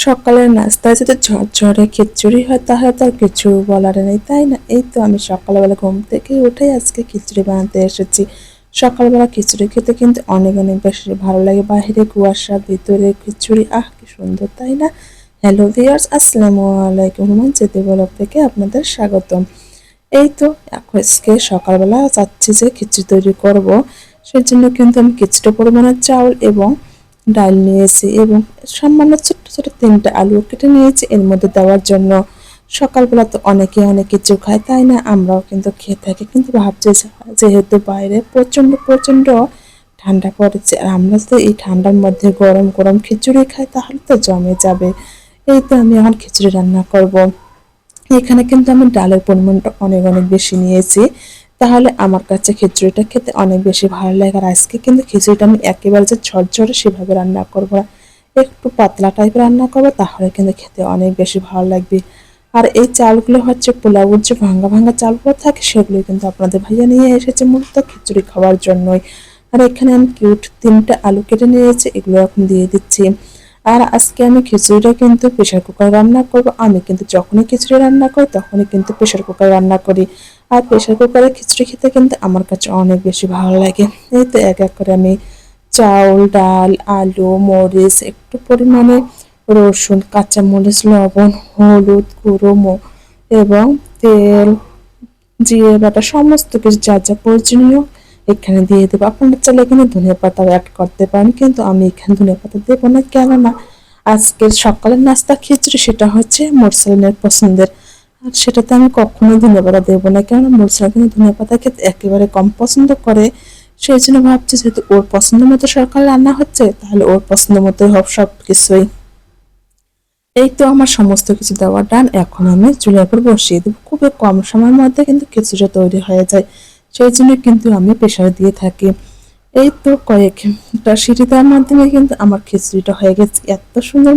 সকালের নাস্তায় যদি ঝরঝরে খিচুড়ি হয় তাহলে তো আর কিছু বলার নেই, তাই না? এই তো আমি সকালবেলা ঘুম থেকে উঠেই আজকে খিচুড়ি বানাতে এসেছি। সকালবেলা খিচুড়ি খেতে কিন্তু অনেক অনেক বেশি ভালো লাগে। বাইরে কুয়াশা, ভিতরে খিচুড়ি, আহ কি সুন্দর, তাই না? হ্যালো ভিউয়ার্স, আসসালামু আলাইকুম। হুমান চেতি ব্লগ থেকে আপনাদের স্বাগতম। এই তো এখন আজকে সকালবেলা চাচ্ছি যে খিচুড়ি তৈরি করব। সেজন্য কিন্তু আমি কিছুটা পরিমাণের চাউল এবং ডাল নিয়েছি এবং সামান্য ছোট্ট ছোট 3টা আলু কেটে নিয়েছি এর মধ্যে দেওয়ার জন্য। সকালবেলা তো অনেকে অনেক কিছু খায়, তাই না? আমরাও কিন্তু খেয়ে থাকি, কিন্তু ভাবছি যেহেতু বাইরে প্রচন্ড প্রচন্ড ঠান্ডা পড়েছে, আর আমরা তো এই ঠান্ডার মধ্যে গরম গরম খিচুড়ি খাই তাহলে তো জমে যাবে। এই তো আমি এখন খিচুড়ি রান্না করব। এখানে কিন্তু আমি ডালের পরিমাণটা অনেক অনেক বেশি নিয়েছি, তাহলে আমার কাছে খিচুড়িটা খেতে অনেক বেশি ভালো লাগে। আর আজকে কিন্তু খিচুড়িটা আমি একেবারে যে ঝরঝরে সেভাবে রান্না করব না, একটু পাতলা টাইপের রান্না করবো, তাহলে কিন্তু খেতে অনেক বেশি ভালো লাগবে। আর এই চালগুলো হচ্ছে পোলাওর যে ভাঙ্গা ভাঙ্গা চালগুলো থাকে, সেগুলো কিন্তু আপনাদের ভাইয়া নিয়ে এসেছে মূলত খিচুড়ি খাওয়ার জন্যই। আর এখানে আমি কিউট 3টা আলু কেটে নিয়েছি, এগুলো এখন দিয়ে দিচ্ছি। আর আজকে আমি খিচুড়িটা কিন্তু প্রেশার কুকার রান্না করব। আমি কিন্তু যখনই খিচুড়ি রান্না করি তখনই কিন্তু প্রেশার কুকার রান্না করি। আর প্রেশার কুকারে খিচুড়ি খেতে কিন্তু আমার কাছে অনেক বেশি ভালো লাগে। এই তো এক এক করে আমি চাউল, ডাল, আলু, মরিচ, একটু পরিমাণে রসুন, কাঁচামরিচ, লবণ, হলুদ গুঁড়ো এবং তেল, জিরে বাটা, সমস্ত কিছু যা যা প্রয়োজনীয় এখানে দিয়ে দেবো। আপনারা চাইলে এখানে ধনিয়া পাতাও অ্যাড করতে পারেন, কিন্তু আমি এখানে ধনিয়া পাতা দেবো না, কেননা আজকের সকালের নাস্তা খিচুড়ি সেটা হচ্ছে মোরসালিনের পছন্দের। আর সেটাতে আমি কখনো ধনিয়া পাতা দেবো না, কেননা মোরসালিন কিন্তু ধনিয়া পাতা খেতে একেবারে কম পছন্দ করে। সেই জন্য ভাবছি যেহেতু ওর পছন্দ মতো সকালে রান্না হচ্ছে, তাহলে ওর পছন্দ মতোই হোক সব কিছুই। এই তো আমার সমস্ত কিছু দেওয়া ডান। এখন আমি চুলার উপর বসিয়ে দেবো। খুবই কম সময়ের মধ্যে কিন্তু খিচুড়ি তৈরি হয়ে যায়, সেই জন্য কিন্তু আমি প্রেশার দিয়ে থাকি। এই তো কয়েকটা সিটি দেওয়ার মাধ্যমে কিন্তু আমার খিচুড়িটা হয়ে গেছে। এত সুন্দর,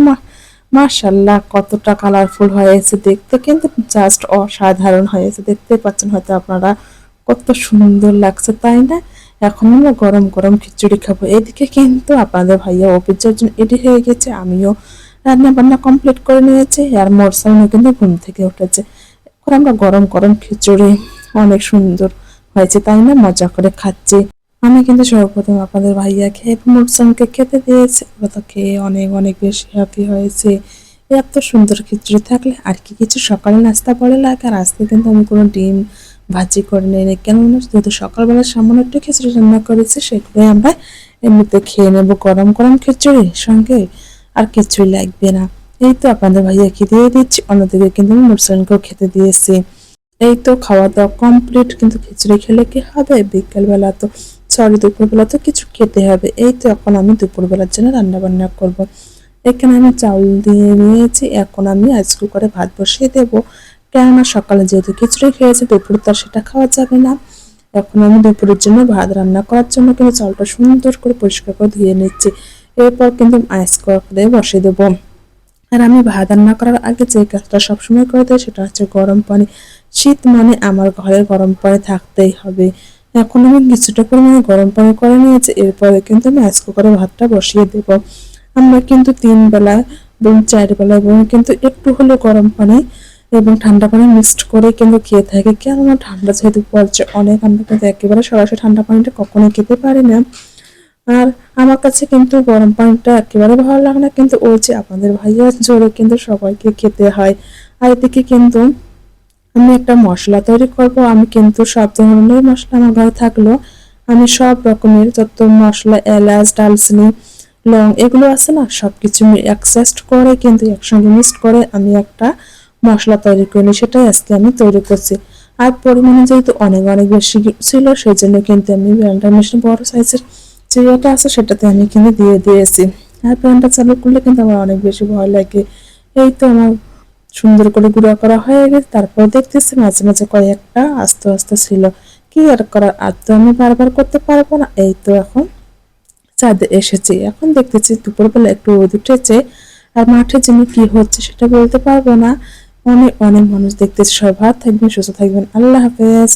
মাশাআল্লাহ, কতটা কালারফুল হয়েছে, দেখতে কিন্তু জাস্ট অসাধারণ হয়েছে। দেখতে পাচ্ছেন হয়তো আপনারা কত সুন্দর লাগছে, তাই না? এখন আমরা গরম গরম খিচুড়ি খাবো। এদিকে কিন্তু আপনাদের ভাইয়া অফিসের জন্য রেডি হয়ে গেছে, আমিও রান্না বান্না কমপ্লিট করে নিয়েছি। আর মোরসালিনও কিন্তু ঘুম থেকে উঠেছে। এখন আমরা গরম গরম খিচুড়ি অনেক সুন্দর হয়েছে, তাই না? মজা করে খাচ্ছি। আমি কিন্তু সর্বপ্রথম আপনাদের ভাইয়াকে এবং মোরসালিনকে খেতে দিয়েছি। ওরা তো খেয়ে অনেক অনেক বেশি হ্যাপি হয়েছে। এত সুন্দর খিচুড়ি থাকলে আর কি কিছু সকালে নাস্তা বলে লাগে। আর আজকে কিন্তু আমি কোনো ডিম ভাজি করে নিই, কেননা যেহেতু সকালবেলা সামান্য একটু খিচুড়ি রান্না করেছি, সেগুলোই আমরা এমনিতে খেয়ে নেবো গরম গরম খিচুড়ির সঙ্গে, আর কিছুই লাগবে না। এই তো আপনাদের ভাইয়াকে দিয়ে দিচ্ছি, অন্যদিকে কিন্তু আমি মোরসালিনকেও খেতে দিয়েছি। এই তো খাওয়া দাওয়া কমপ্লিট, কিন্তু খিচুড়ি খেলে কি হবে, বিকেলবেলা তো দুপুরবেলা তো কিছু খেতে হবে। এই তো এখন আমি দুপুরবেলার জন্য রান্না বান্না করব। এখানে আমি চাউল দিয়ে নিয়েছি, এখন আমি রাইস কুকারে ভাত বসিয়ে দেবো, কেননা সকালে যেহেতু খিচুড়ি খেয়েছে দুপুরে তো আর সেটা খাওয়া যাবে না। এখন আমি দুপুরের জন্য ভাত রান্না করার জন্য কিন্তু চাউলটা সুন্দর করে পরিষ্কার করে ধুয়ে নিচ্ছি। এরপর কিন্তু আইস কুকারে বসিয়ে দেবো। আর আমি ভাত রান্না করার আগে যে কাজটা সবসময় করে দেয় সেটা হচ্ছে গরম পানি। শীত মানে আমার ঘরে গরম পানি থাকতেই হবে। এখন আমি কিছুটা পরিমাণে গরম পানি করে নিয়েছি, এরপরে কিন্তু আমি রাইস কুকারে ভাতটা বসিয়ে দেব। আমরা কিন্তু 3 বেলা এবং 4 বেলা এবং কিন্তু একটু হলেও গরম পানি এবং ঠান্ডা পানি মিক্সড করে কিন্তু খেয়ে থাকি, কেননা ঠান্ডা যেহেতু পড়ছে অনেক, আমরা কিন্তু একেবারে সরাসরি ঠান্ডা পানিটা কখনোই খেতে পারি না। আর আমার কাছে কিন্তু গরম পানিটা একেবারে ভালো লাগে না, কিন্তু ওই যে আপনাদের ভাইয়ার জোরে কিন্তু সবাইকে খেতে হয়। আর এদিকে কিন্তু আমি একটা মশলা তৈরি করব। আমি কিন্তু সব ধরনের মশলা আমার ঘরে থাকলো, আমি সব রকমের যত মশলা, এলাচ, দারচিনি, লং, এগুলো আছে না, সবকিছু অ্যাডজাস্ট করে কিন্তু একসঙ্গে মিক্সড করে আমি একটা মশলা তৈরি করি। সেটাই আজকে আমি তৈরি করছি। আর পরিমাণে যেহেতু অনেক অনেক বেশি ছিল, সেই জন্য কিন্তু আমি ব্লেন্ডার মেশিন বড় সাইজের যে এটা আছে সেটাতে আমি কিন্তু দিয়ে দিয়েছি। আর ব্লেন্ডার চালু করলে কিন্তু আমার অনেক বেশি ভয় লাগে। এই তো আমার সুন্দর করে গুঁড়া করা হয়ে গেছে। তারপর দেখতেছি মাঝে মাঝে কয়েকটা আস্তে আস্তে ছিল, কি আর করার, আর তো আমি বারবার করতে পারবো না। এই তো এখন ছাদে এসেছি, এখন দেখতেছি দুপুরবেলা একটু রোদ উঠেছে। আর মাঠে জন্য কি হচ্ছে সেটা বলতে পারবো না। অনেক অনেক মানুষ দেখতেছি। সবাই ভালো থাকবেন, সুস্থ থাকবেন, আল্লাহ হাফেজ।